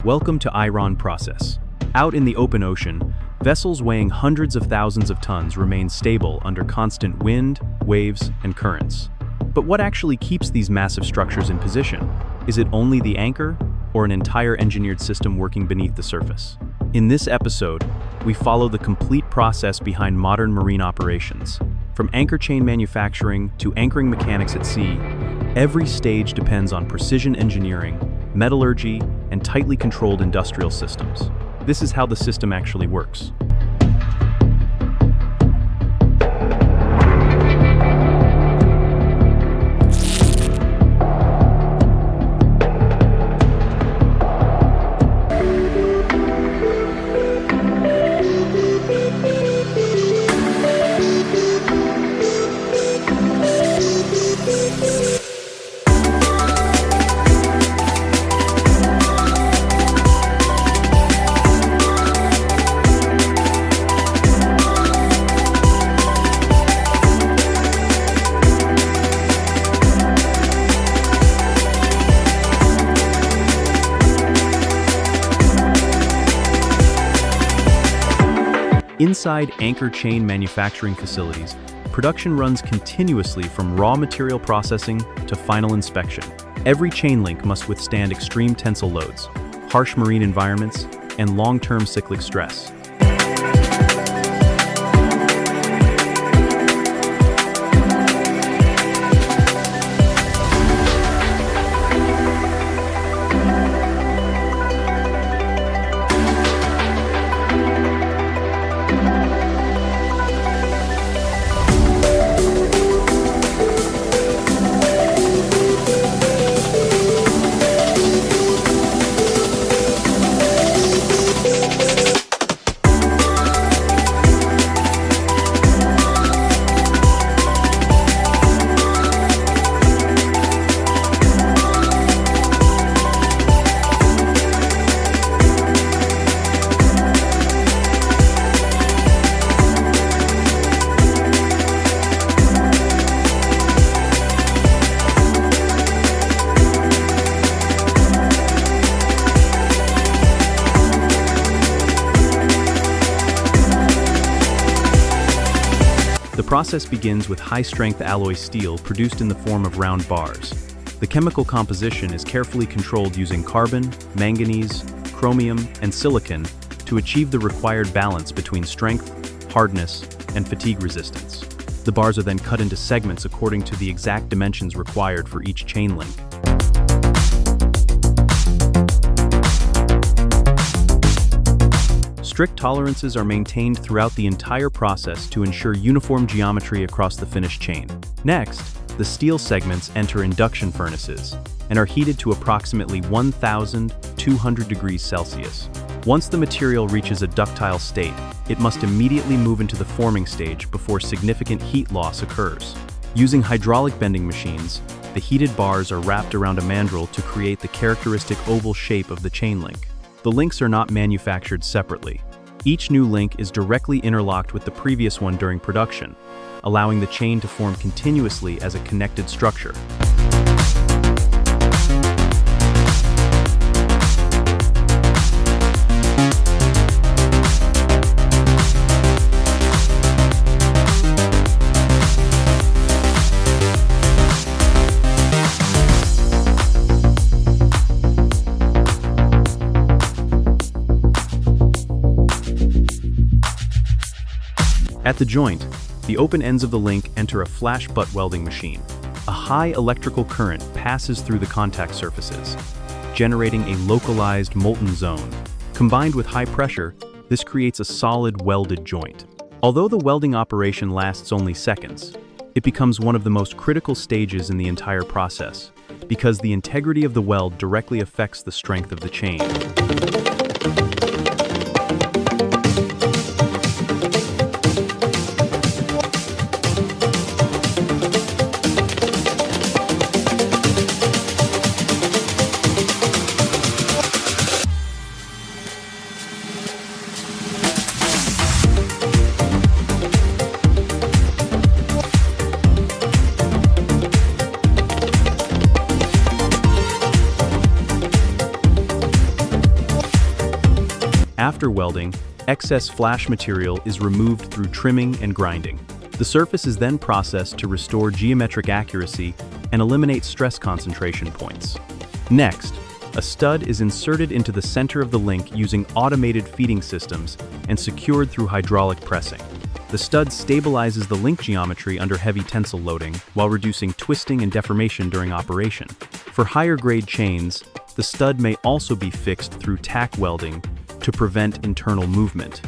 Welcome to Iran Process. Out in the open ocean, vessels weighing hundreds of thousands of tons remain stable under constant wind, waves, and currents. But what actually keeps these massive structures in position? Is it only the anchor, or an entire engineered system working beneath the surface? In this episode, we follow the complete process behind modern marine operations. From anchor chain manufacturing to anchoring mechanics at sea, every stage depends on precision engineering, metallurgy, and tightly controlled industrial systems. This is how the system actually works. Inside anchor chain manufacturing facilities, production runs continuously from raw material processing to final inspection. Every chain link must withstand extreme tensile loads, harsh marine environments, and long-term cyclic stress. The process begins with high-strength alloy steel produced in the form of round bars. The chemical composition is carefully controlled using carbon, manganese, chromium, and silicon to achieve the required balance between strength, hardness, and fatigue resistance. The bars are then cut into segments according to the exact dimensions required for each chain link. Strict tolerances are maintained throughout the entire process to ensure uniform geometry across the finished chain. Next, the steel segments enter induction furnaces and are heated to approximately 1,200 degrees Celsius. Once the material reaches a ductile state, it must immediately move into the forming stage before significant heat loss occurs. Using hydraulic bending machines, the heated bars are wrapped around a mandrel to create the characteristic oval shape of the chain link. The links are not manufactured separately. Each new link is directly interlocked with the previous one during production, allowing the chain to form continuously as a connected structure. At the joint, the open ends of the link enter a flash butt welding machine. A high electrical current passes through the contact surfaces, generating a localized molten zone. Combined with high pressure, this creates a solid welded joint. Although the welding operation lasts only seconds, it becomes one of the most critical stages in the entire process, because the integrity of the weld directly affects the strength of the chain. After welding, excess flash material is removed through trimming and grinding. The surface is then processed to restore geometric accuracy and eliminate stress concentration points. Next, a stud is inserted into the center of the link using automated feeding systems and secured through hydraulic pressing. The stud stabilizes the link geometry under heavy tensile loading while reducing twisting and deformation during operation. For higher-grade chains, the stud may also be fixed through tack welding to prevent internal movement.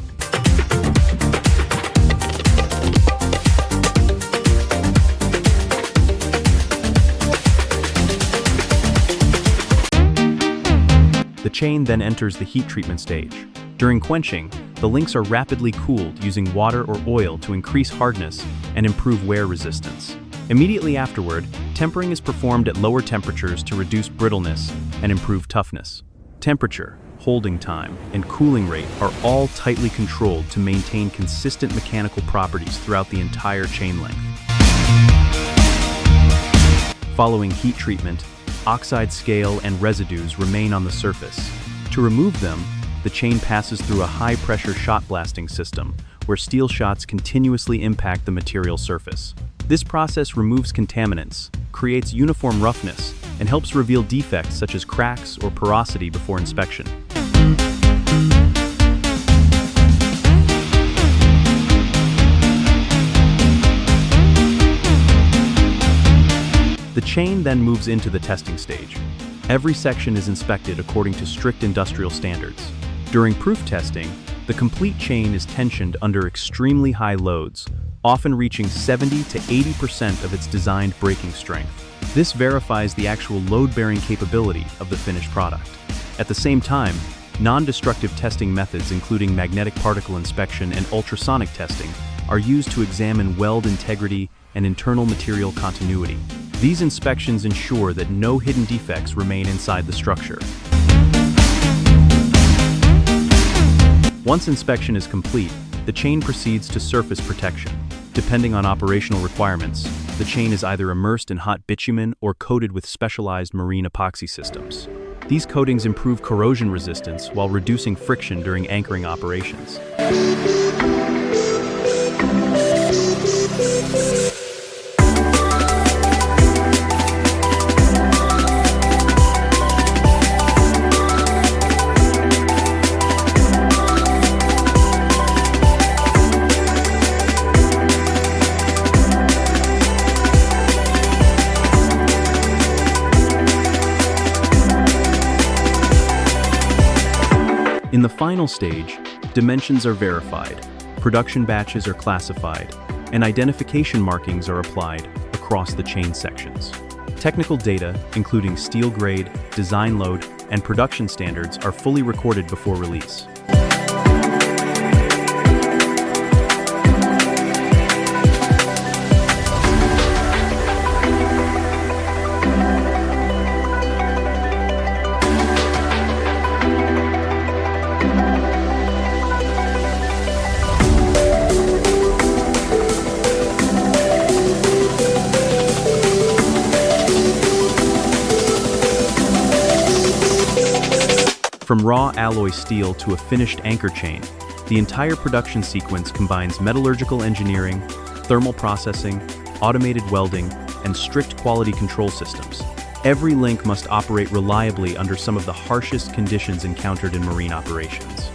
The chain then enters the heat treatment stage. During quenching, the links are rapidly cooled using water or oil to increase hardness and improve wear resistance. Immediately afterward, tempering is performed at lower temperatures to reduce brittleness and improve toughness. Temperature, holding time, and cooling rate are all tightly controlled to maintain consistent mechanical properties throughout the entire chain length. Following heat treatment, oxide scale and residues remain on the surface. To remove them, the chain passes through a high-pressure shot blasting system, where steel shots continuously impact the material surface. This process removes contaminants, creates uniform roughness, and helps reveal defects such as cracks or porosity before inspection. The chain then moves into the testing stage. Every section is inspected according to strict industrial standards. During proof testing, the complete chain is tensioned under extremely high loads, often reaching 70 to 80% of its designed breaking strength. This verifies the actual load-bearing capability of the finished product. At the same time, non-destructive testing methods including magnetic particle inspection and ultrasonic testing are used to examine weld integrity and internal material continuity. These inspections ensure that no hidden defects remain inside the structure. Once inspection is complete, the chain proceeds to surface protection. Depending on operational requirements, the chain is either immersed in hot bitumen or coated with specialized marine epoxy systems. These coatings improve corrosion resistance while reducing friction during anchoring operations. In the final stage, dimensions are verified, production batches are classified, and identification markings are applied across the chain sections. Technical data, including steel grade, design load, and production standards, are fully recorded before release. From raw alloy steel to a finished anchor chain, the entire production sequence combines metallurgical engineering, thermal processing, automated welding, and strict quality control systems. Every link must operate reliably under some of the harshest conditions encountered in marine operations.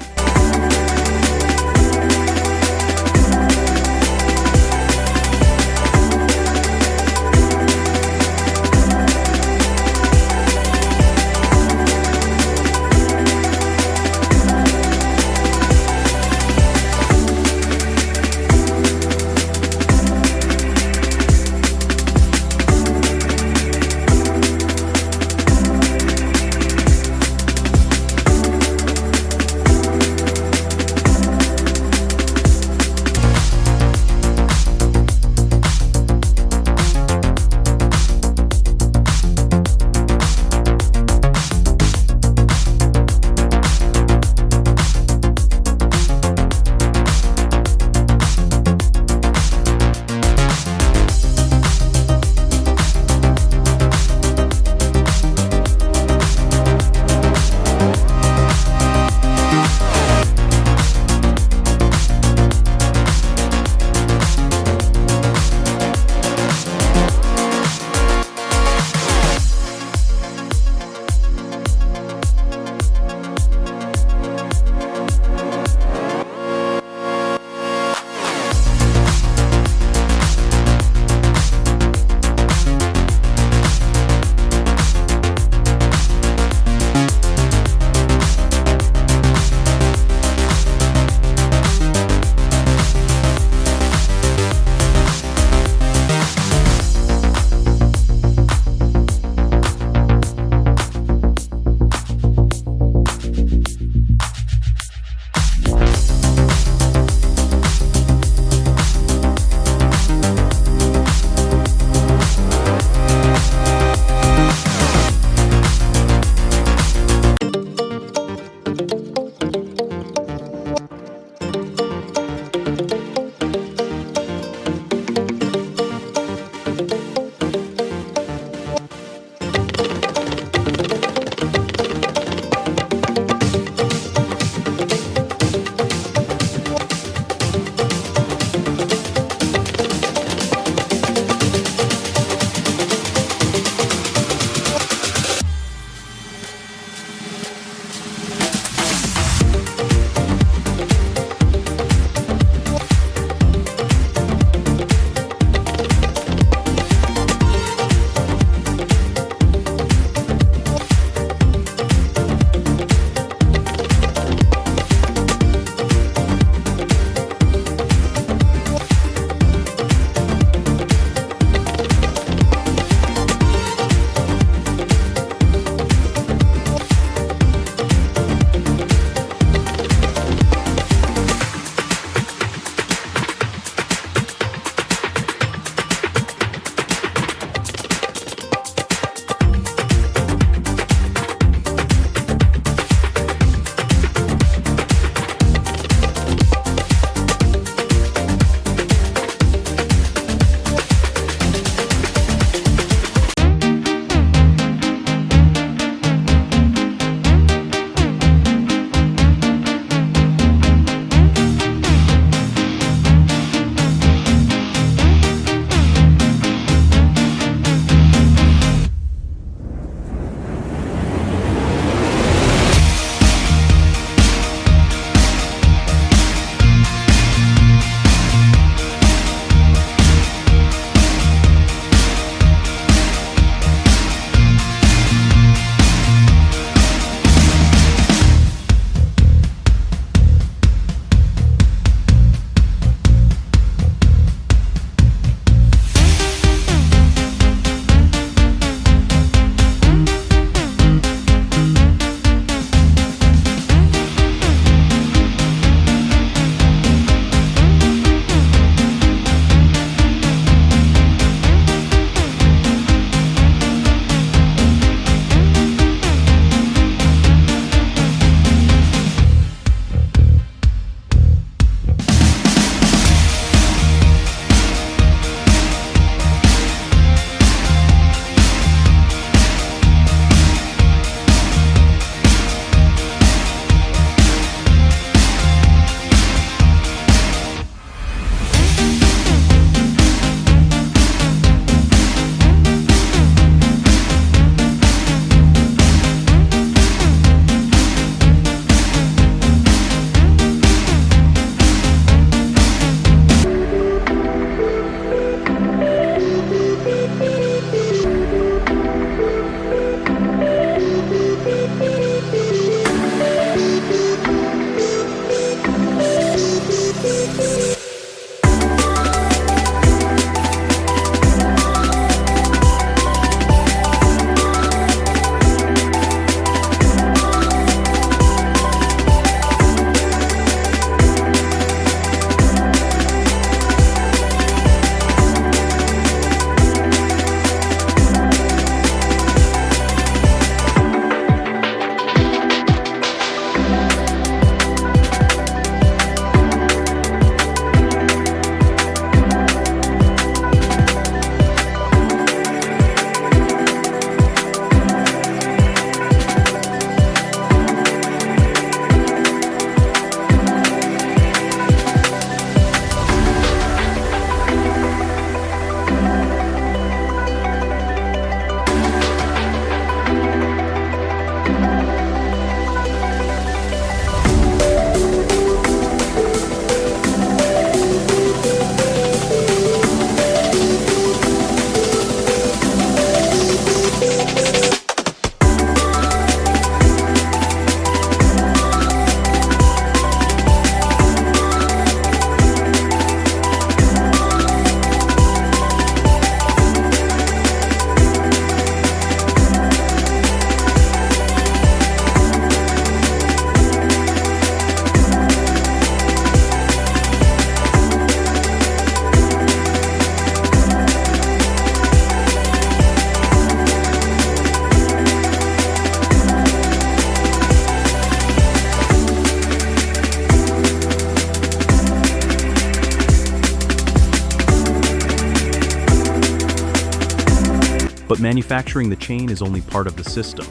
But manufacturing the chain is only part of the system.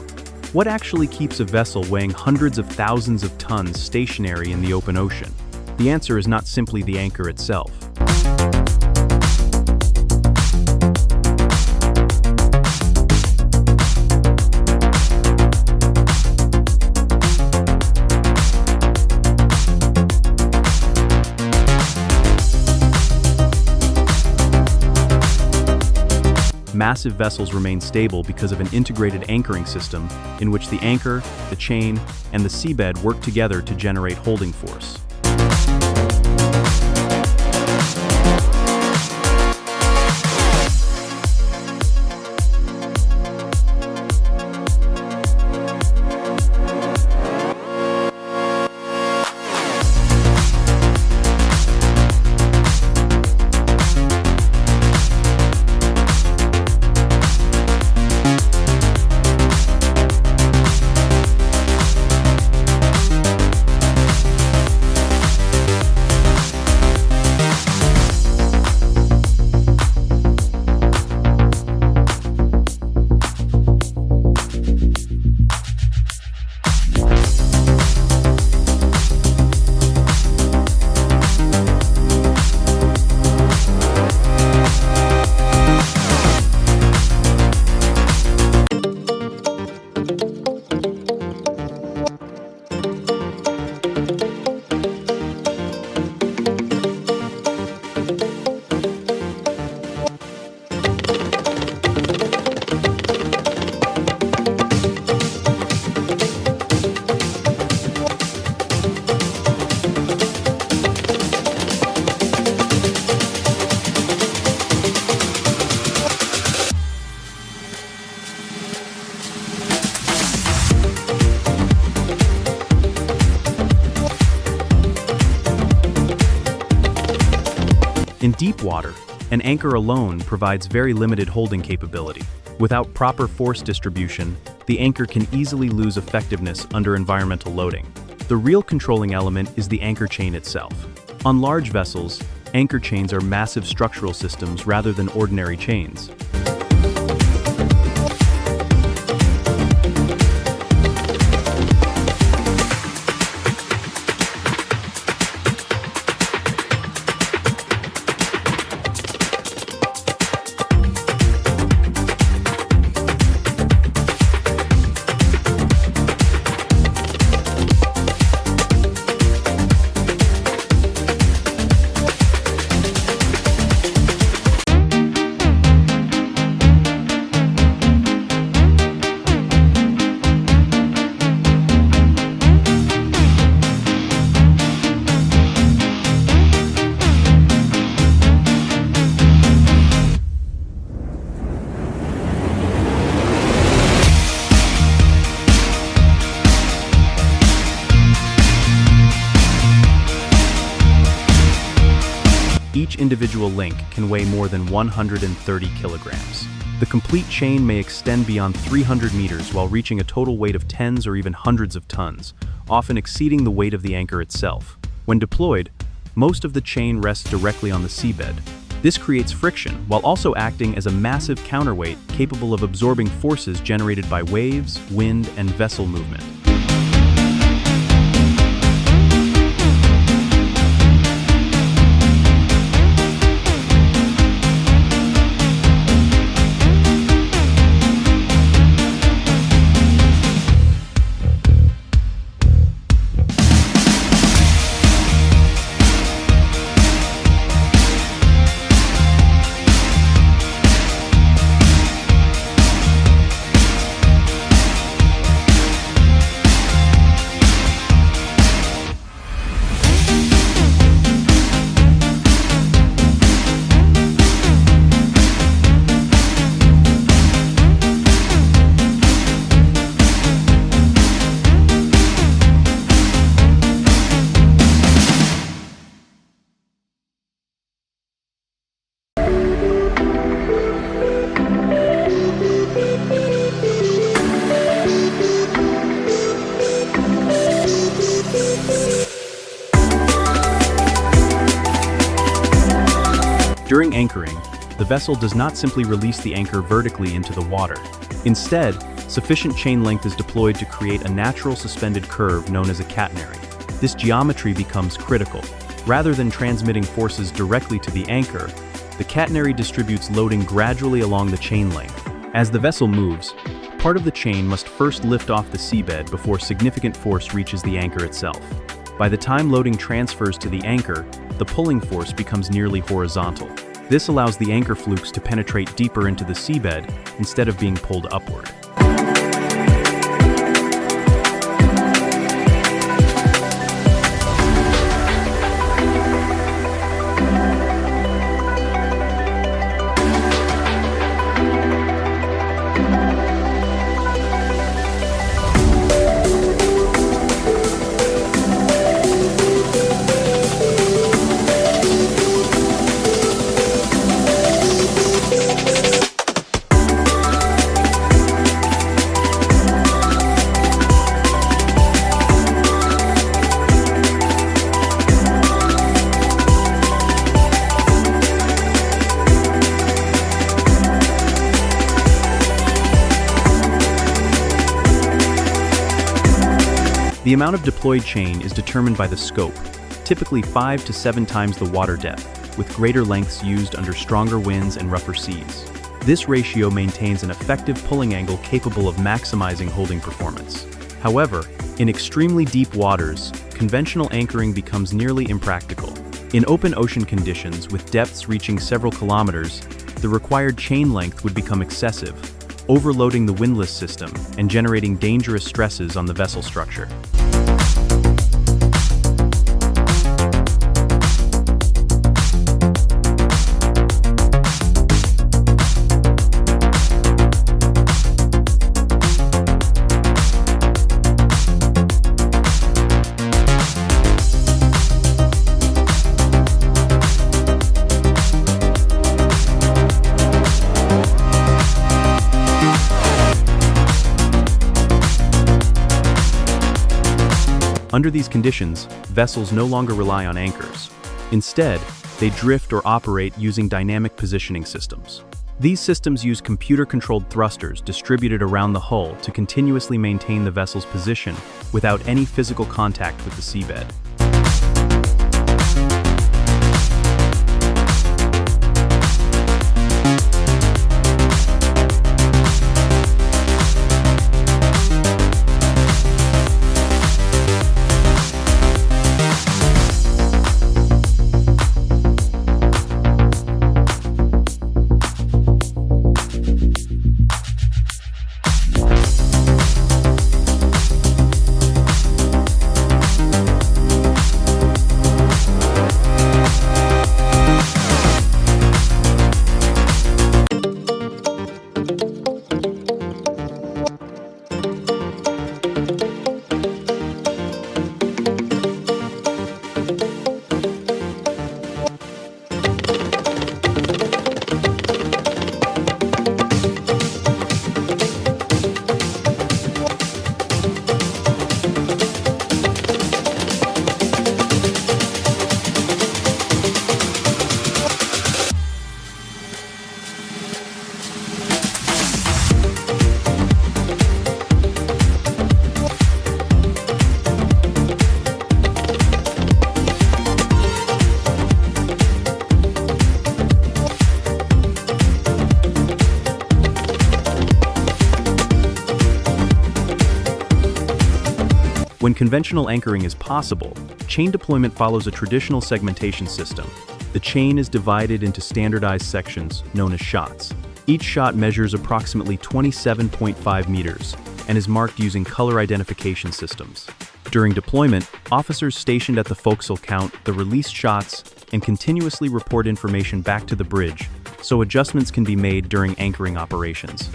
What actually keeps a vessel weighing hundreds of thousands of tons stationary in the open ocean? The answer is not simply the anchor itself. Massive vessels remain stable because of an integrated anchoring system in which the anchor, the chain, and the seabed work together to generate holding force. In deep water, an anchor alone provides very limited holding capability. Without proper force distribution, the anchor can easily lose effectiveness under environmental loading. The real controlling element is the anchor chain itself. On large vessels, anchor chains are massive structural systems rather than ordinary chains. Each individual link can weigh more than 130 kilograms. The complete chain may extend beyond 300 meters while reaching a total weight of tens or even hundreds of tons, often exceeding the weight of the anchor itself. When deployed, most of the chain rests directly on the seabed. This creates friction while also acting as a massive counterweight capable of absorbing forces generated by waves, wind, and vessel movement. During anchoring, the vessel does not simply release the anchor vertically into the water. Instead, sufficient chain length is deployed to create a natural suspended curve known as a catenary. This geometry becomes critical. Rather than transmitting forces directly to the anchor, the catenary distributes loading gradually along the chain length. As the vessel moves, part of the chain must first lift off the seabed before significant force reaches the anchor itself. By the time loading transfers to the anchor, the pulling force becomes nearly horizontal. This allows the anchor flukes to penetrate deeper into the seabed instead of being pulled upward. The amount of deployed chain is determined by the scope, typically 5 to 7 times the water depth, with greater lengths used under stronger winds and rougher seas. This ratio maintains an effective pulling angle capable of maximizing holding performance. However, in extremely deep waters, conventional anchoring becomes nearly impractical. In open ocean conditions with depths reaching several kilometers, the required chain length would become excessive, overloading the windlass system and generating dangerous stresses on the vessel structure. Under these conditions, vessels no longer rely on anchors. Instead, they drift or operate using dynamic positioning systems. These systems use computer-controlled thrusters distributed around the hull to continuously maintain the vessel's position without any physical contact with the seabed. When conventional anchoring is possible, chain deployment follows a traditional segmentation system. The chain is divided into standardized sections known as shots. Each shot measures approximately 27.5 meters and is marked using color identification systems. During deployment, officers stationed at the forecastle count the released shots and continuously report information back to the bridge, so adjustments can be made during anchoring operations.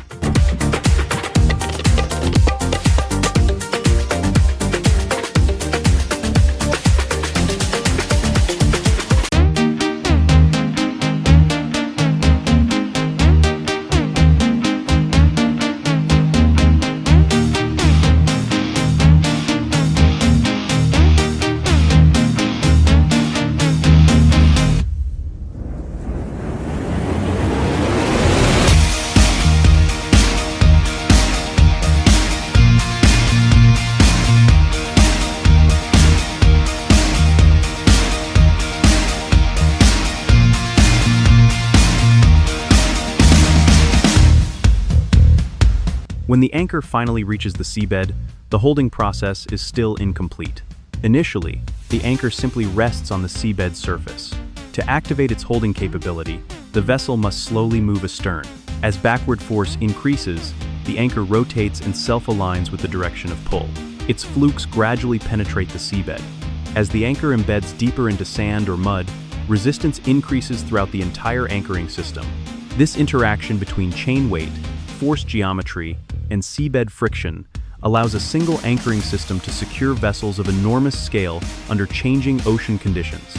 When the anchor finally reaches the seabed, the holding process is still incomplete. Initially, the anchor simply rests on the seabed surface. To activate its holding capability, the vessel must slowly move astern. As backward force increases, the anchor rotates and self-aligns with the direction of pull. Its flukes gradually penetrate the seabed. As the anchor embeds deeper into sand or mud, resistance increases throughout the entire anchoring system. This interaction between chain weight, force geometry, and seabed friction allows a single anchoring system to secure vessels of enormous scale under changing ocean conditions.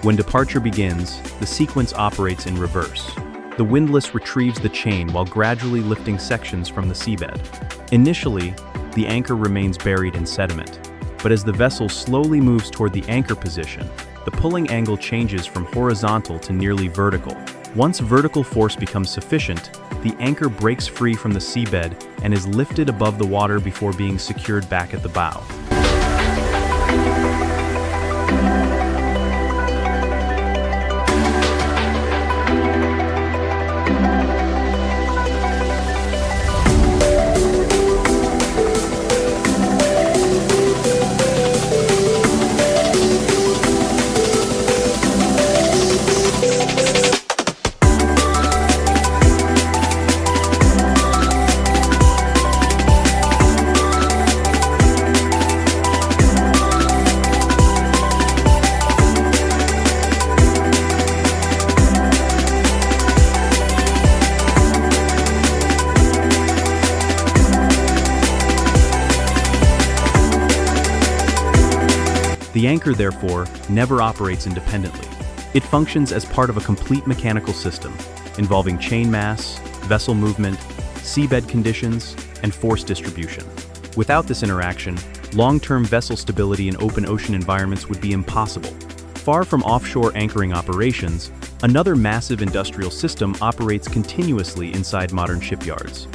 When departure begins, the sequence operates in reverse. The windlass retrieves the chain while gradually lifting sections from the seabed. Initially, the anchor remains buried in sediment, but as the vessel slowly moves toward the anchor position, the pulling angle changes from horizontal to nearly vertical. Once vertical force becomes sufficient, the anchor breaks free from the seabed and is lifted above the water before being secured back at the bow. The anchor, therefore, never operates independently. It functions as part of a complete mechanical system, involving chain mass, vessel movement, seabed conditions, and force distribution. Without this interaction, long-term vessel stability in open ocean environments would be impossible. Far from offshore anchoring operations, another massive industrial system operates continuously inside modern shipyards.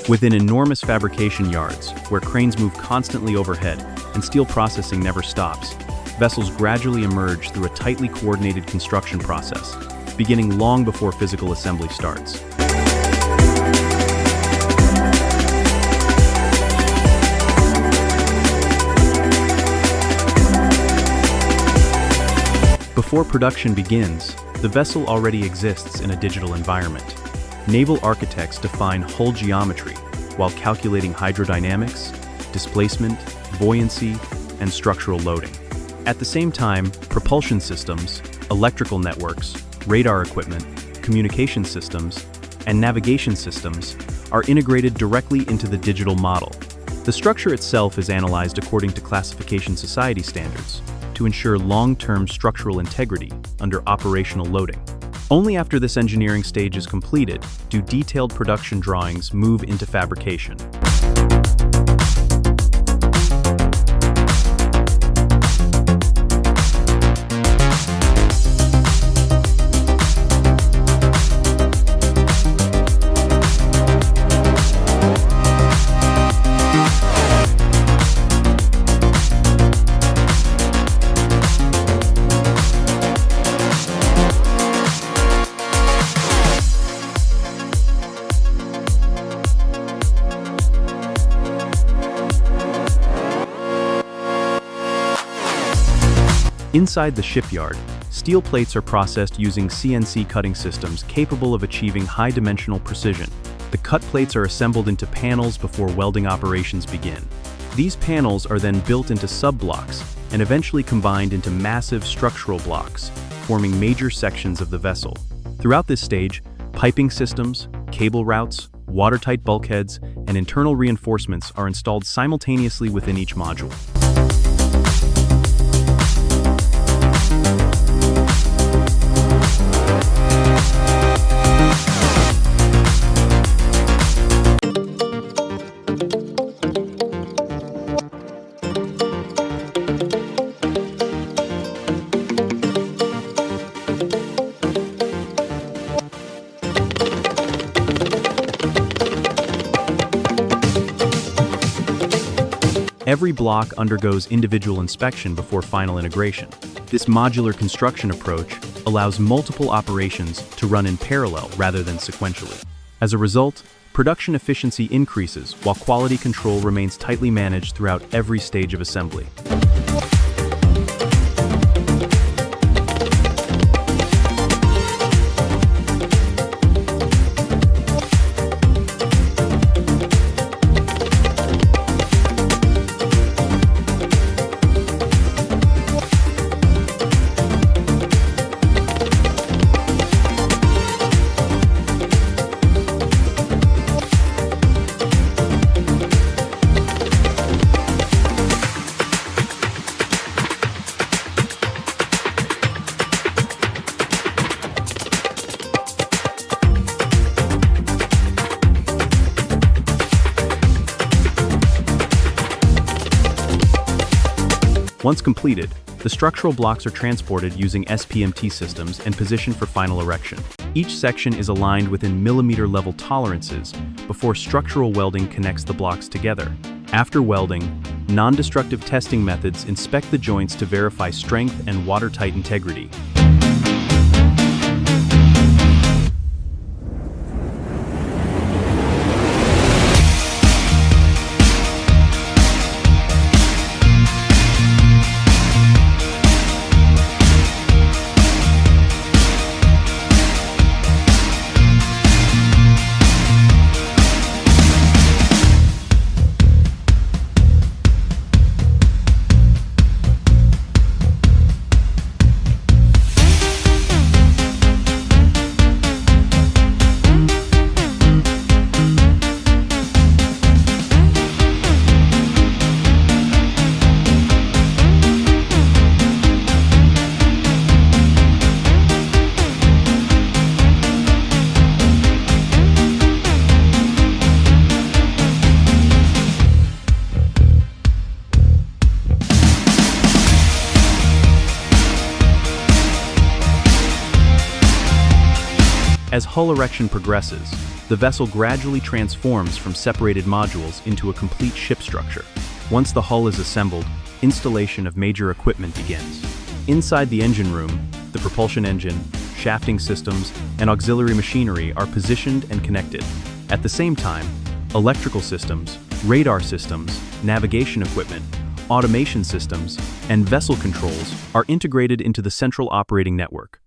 Within enormous fabrication yards, where cranes move constantly overhead and steel processing never stops, vessels gradually emerge through a tightly coordinated construction process, beginning long before physical assembly starts. Before production begins, the vessel already exists in a digital environment. Naval architects define hull geometry while calculating hydrodynamics, displacement, buoyancy, and structural loading. At the same time, propulsion systems, electrical networks, radar equipment, communication systems, and navigation systems are integrated directly into the digital model. The structure itself is analyzed according to classification society standards to ensure long-term structural integrity under operational loading. Only after this engineering stage is completed do detailed production drawings move into fabrication. Inside the shipyard, steel plates are processed using CNC cutting systems capable of achieving high-dimensional precision. The cut plates are assembled into panels before welding operations begin. These panels are then built into sub-blocks and eventually combined into massive structural blocks, forming major sections of the vessel. Throughout this stage, piping systems, cable routes, watertight bulkheads, and internal reinforcements are installed simultaneously within each module. Every block undergoes individual inspection before final integration. This modular construction approach allows multiple operations to run in parallel rather than sequentially. As a result, production efficiency increases while quality control remains tightly managed throughout every stage of assembly. Once completed, the structural blocks are transported using SPMT systems and positioned for final erection. Each section is aligned within millimeter-level tolerances before structural welding connects the blocks together. After welding, non-destructive testing methods inspect the joints to verify strength and watertight integrity. As hull erection progresses, the vessel gradually transforms from separated modules into a complete ship structure. Once the hull is assembled, installation of major equipment begins. Inside the engine room, the propulsion engine, shafting systems, and auxiliary machinery are positioned and connected. At the same time, electrical systems, radar systems, navigation equipment, automation systems, and vessel controls are integrated into the central operating network.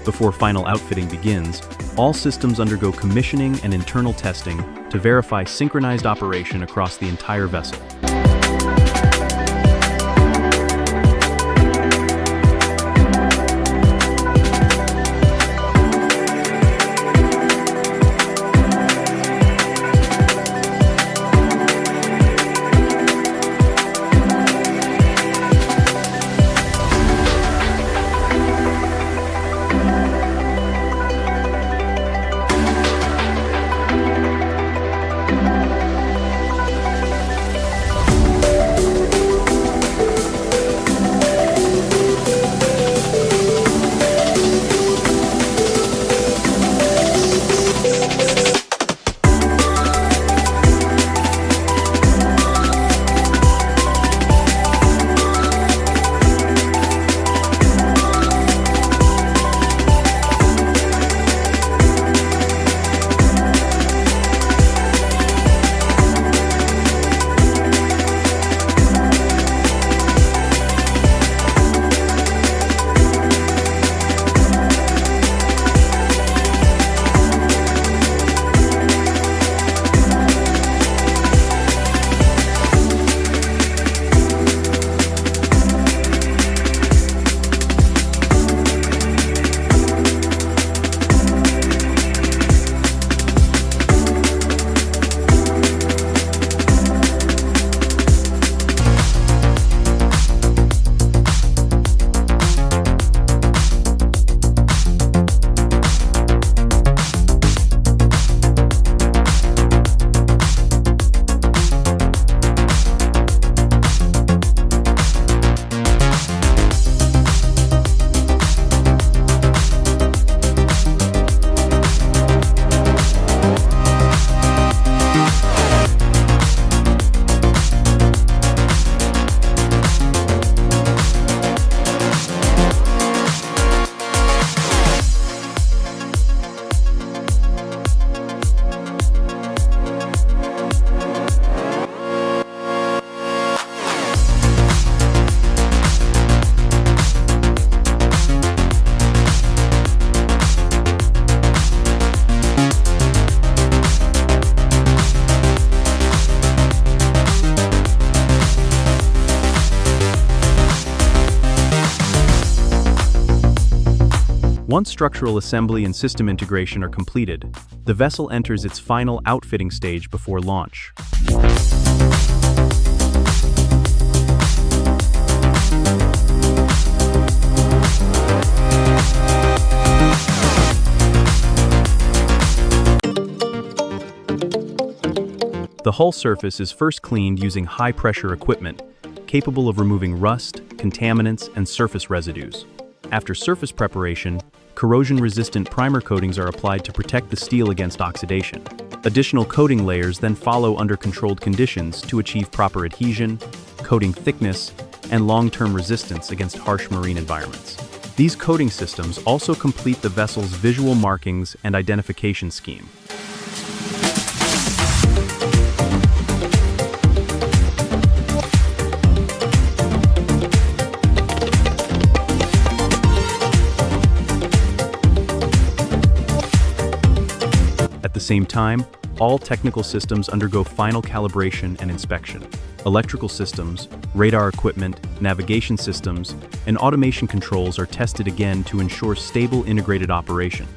Before final outfitting begins, all systems undergo commissioning and internal testing to verify synchronized operation across the entire vessel. Once structural assembly and system integration are completed, the vessel enters its final outfitting stage before launch. The hull surface is first cleaned using high-pressure equipment, capable of removing rust, contaminants, and surface residues. After surface preparation, corrosion-resistant primer coatings are applied to protect the steel against oxidation. Additional coating layers then follow under controlled conditions to achieve proper adhesion, coating thickness, and long-term resistance against harsh marine environments. These coating systems also complete the vessel's visual markings and identification scheme. At the same time, all technical systems undergo final calibration and inspection. Electrical systems, radar equipment, navigation systems, and automation controls are tested again to ensure stable integrated operation.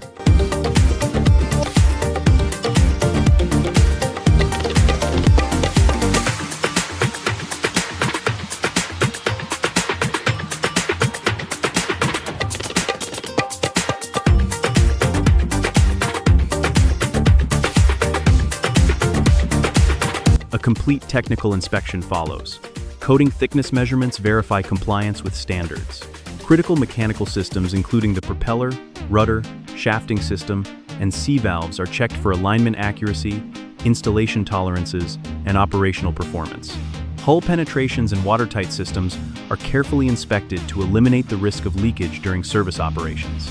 A complete technical inspection follows. Coating thickness measurements verify compliance with standards. Critical mechanical systems including the propeller, rudder, shafting system, and C-valves are checked for alignment accuracy, installation tolerances, and operational performance. Hull penetrations and watertight systems are carefully inspected to eliminate the risk of leakage during service operations.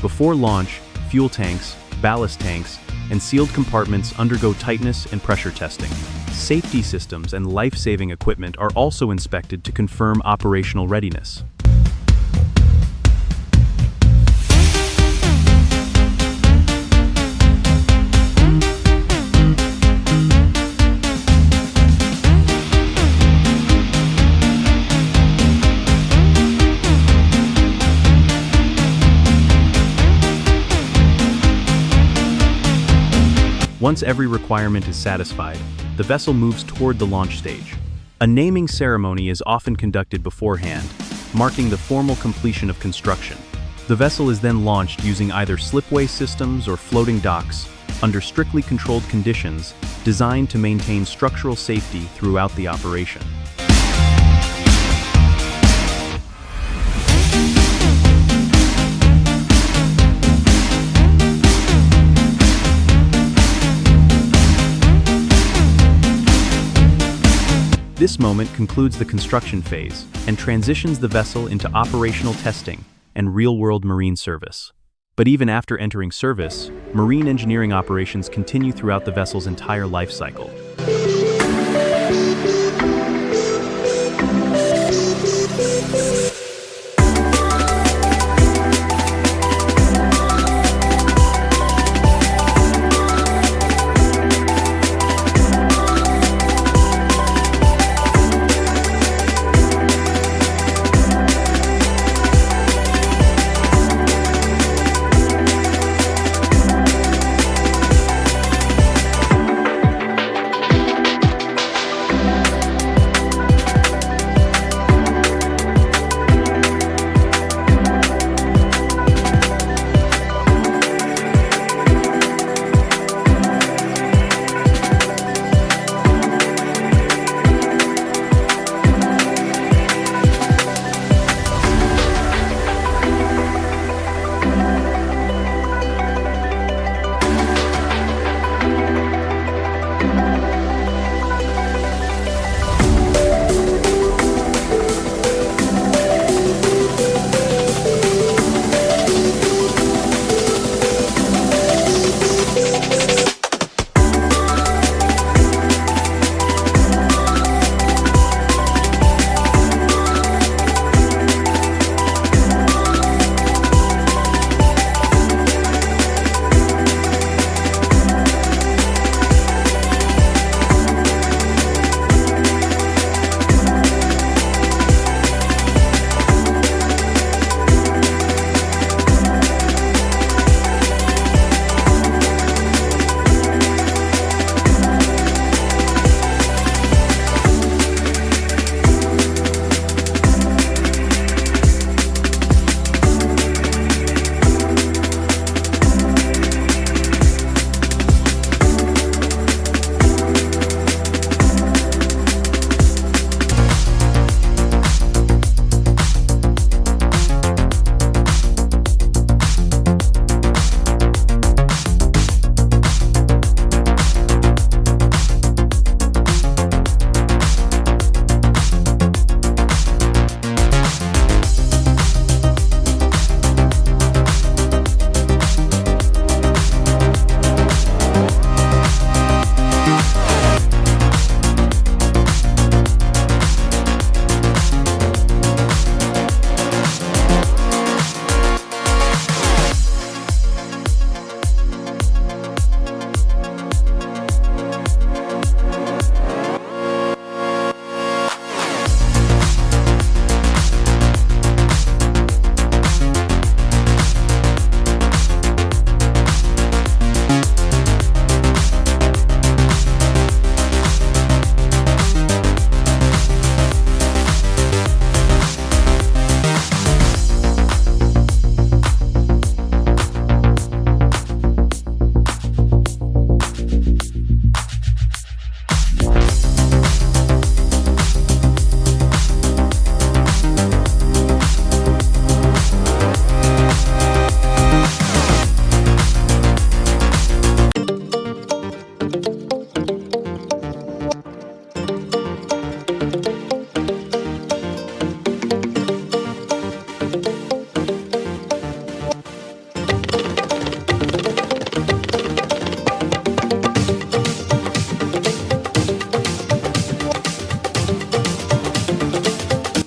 Before launch, fuel tanks, ballast tanks, and sealed compartments undergo tightness and pressure testing. Safety systems and life-saving equipment are also inspected to confirm operational readiness. Once every requirement is satisfied, the vessel moves toward the launch stage. A naming ceremony is often conducted beforehand, marking the formal completion of construction. The vessel is then launched using either slipway systems or floating docks under strictly controlled conditions designed to maintain structural safety throughout the operation. This moment concludes the construction phase and transitions the vessel into operational testing and real-world marine service. But even after entering service, marine engineering operations continue throughout the vessel's entire life cycle.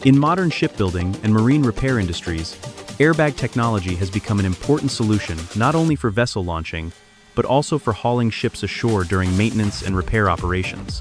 In modern shipbuilding and marine repair industries, airbag technology has become an important solution not only for vessel launching, but also for hauling ships ashore during maintenance and repair operations.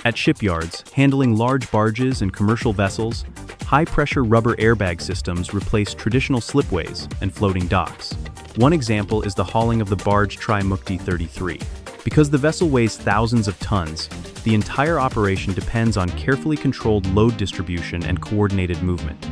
At shipyards, handling large barges and commercial vessels, high-pressure rubber airbag systems replace traditional slipways and floating docks. One example is the hauling of the barge Trimukti 33. Because the vessel weighs thousands of tons, the entire operation depends on carefully controlled load distribution and coordinated movement.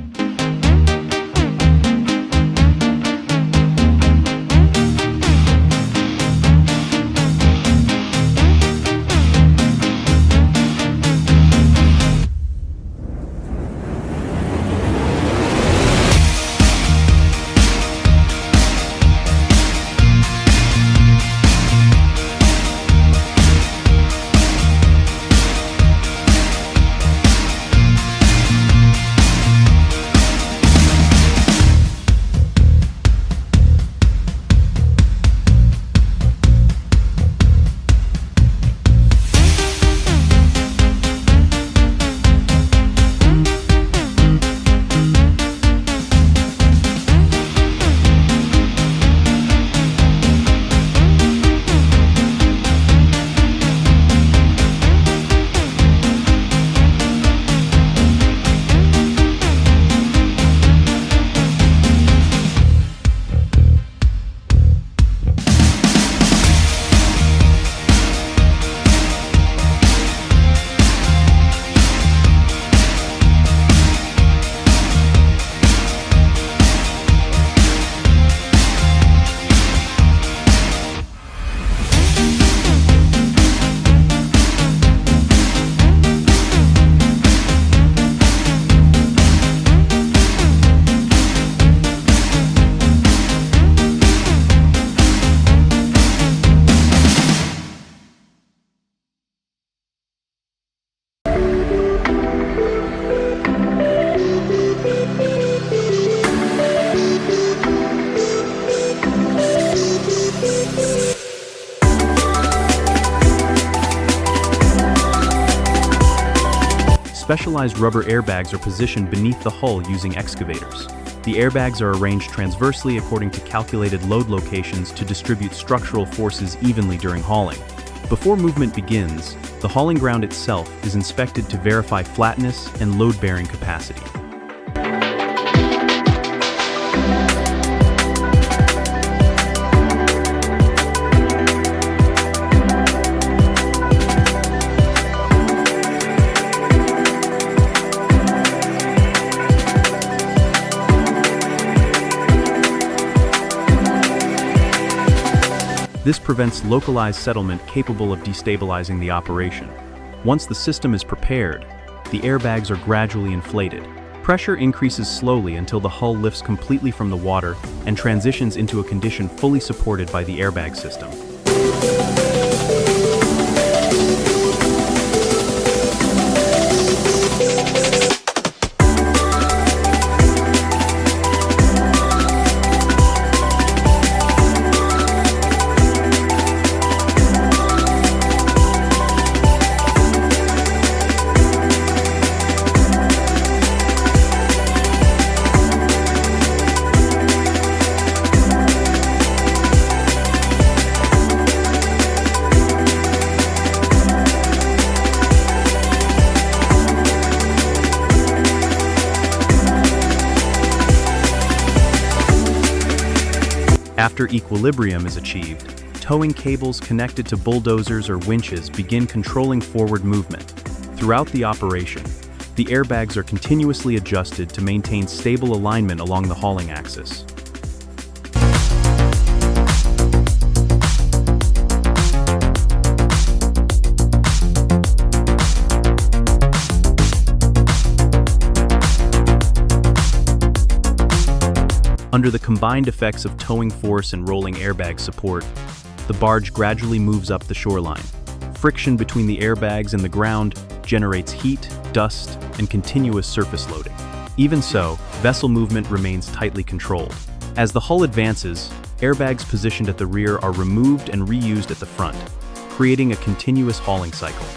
Specialized rubber airbags are positioned beneath the hull using excavators. The airbags are arranged transversely according to calculated load locations to distribute structural forces evenly during hauling. Before movement begins, the hauling ground itself is inspected to verify flatness and load-bearing capacity. This prevents localized settlement capable of destabilizing the operation. Once the system is prepared, the airbags are gradually inflated. Pressure increases slowly until the hull lifts completely from the water and transitions into a condition fully supported by the airbag system. After equilibrium is achieved, towing cables connected to bulldozers or winches begin controlling forward movement. Throughout the operation, the airbags are continuously adjusted to maintain stable alignment along the hauling axis. Under the combined effects of towing force and rolling airbag support, the barge gradually moves up the shoreline. Friction between the airbags and the ground generates heat, dust, and continuous surface loading. Even so, vessel movement remains tightly controlled. As the hull advances, airbags positioned at the rear are removed and reused at the front, creating a continuous hauling cycle.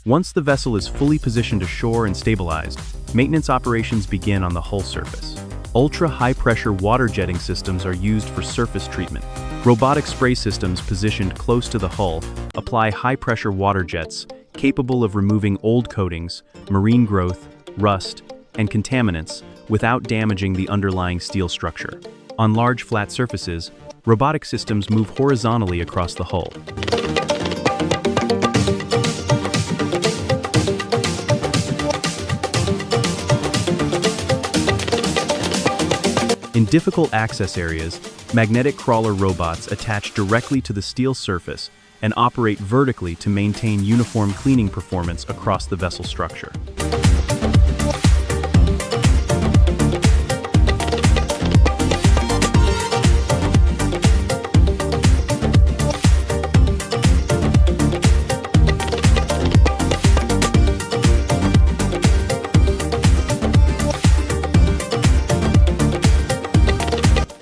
Once the vessel is fully positioned ashore and stabilized, maintenance operations begin on the hull surface. Ultra-high-pressure water jetting systems are used for surface treatment. Robotic spray systems positioned close to the hull apply high-pressure water jets capable of removing old coatings, marine growth, rust, and contaminants without damaging the underlying steel structure. On large flat surfaces, robotic systems move horizontally across the hull. In difficult access areas, magnetic crawler robots attach directly to the steel surface and operate vertically to maintain uniform cleaning performance across the vessel structure.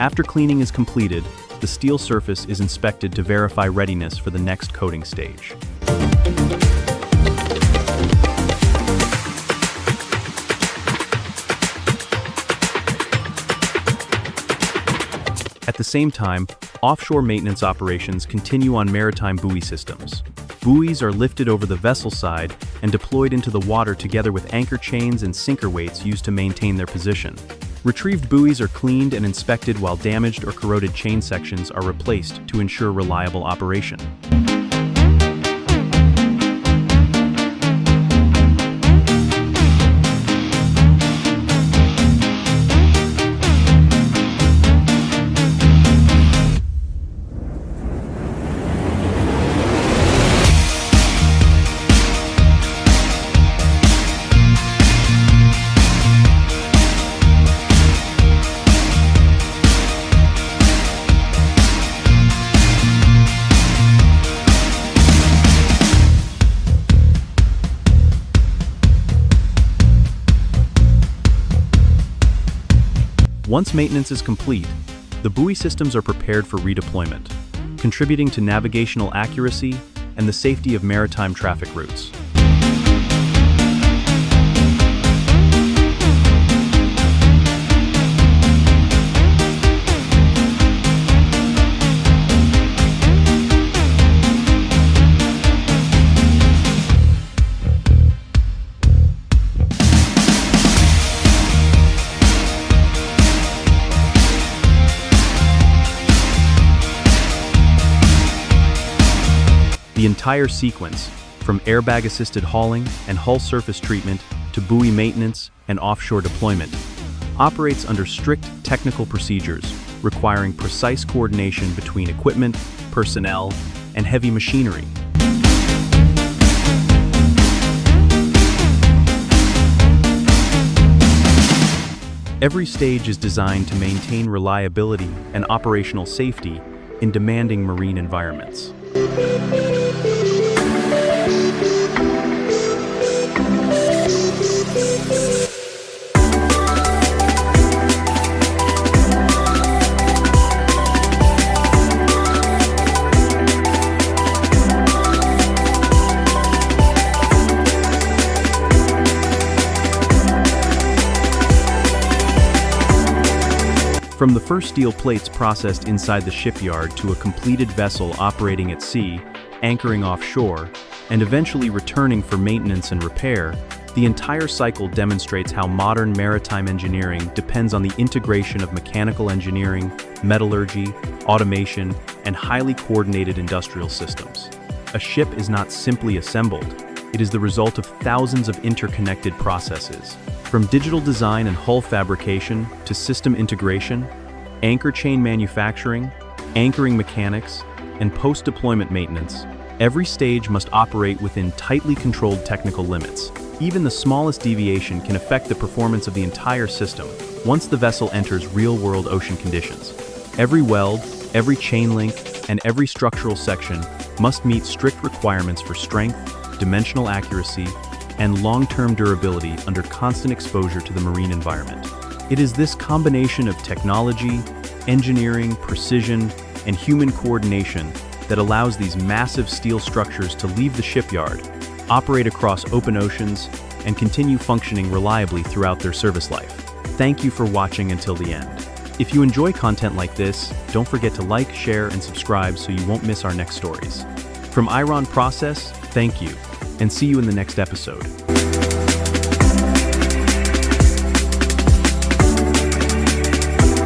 After cleaning is completed, the steel surface is inspected to verify readiness for the next coating stage. At the same time, offshore maintenance operations continue on maritime buoy systems. Buoys are lifted over the vessel side and deployed into the water together with anchor chains and sinker weights used to maintain their position. Retrieved buoys are cleaned and inspected while damaged or corroded chain sections are replaced to ensure reliable operation. Once maintenance is complete, the buoy systems are prepared for redeployment, contributing to navigational accuracy and the safety of maritime traffic routes. The entire sequence, from airbag-assisted hauling and hull surface treatment to buoy maintenance and offshore deployment, operates under strict technical procedures requiring precise coordination between equipment, personnel, and heavy machinery. Every stage is designed to maintain reliability and operational safety in demanding marine environments. From the first steel plates processed inside the shipyard to a completed vessel operating at sea, anchoring offshore, and eventually returning for maintenance and repair, The entire cycle demonstrates how modern maritime engineering depends on the integration of mechanical engineering, metallurgy, automation, and highly coordinated industrial systems. A ship is not simply assembled, it is the result of thousands of interconnected processes. From digital design and hull fabrication to system integration, anchor chain manufacturing, anchoring mechanics, and post-deployment maintenance, every stage must operate within tightly controlled technical limits. Even the smallest deviation can affect the performance of the entire system once the vessel enters real-world ocean conditions. Every weld, every chain link, and every structural section must meet strict requirements for strength, dimensional accuracy, and long-term durability under constant exposure to the marine environment. It is this combination of technology, engineering, precision, and human coordination that allows these massive steel structures to leave the shipyard, operate across open oceans, and continue functioning reliably throughout their service life. Thank you for watching until the end. If you enjoy content like this, don't forget to like, share, and subscribe so you won't miss our next stories. From Iron Process, thank you, and see you in the next episode.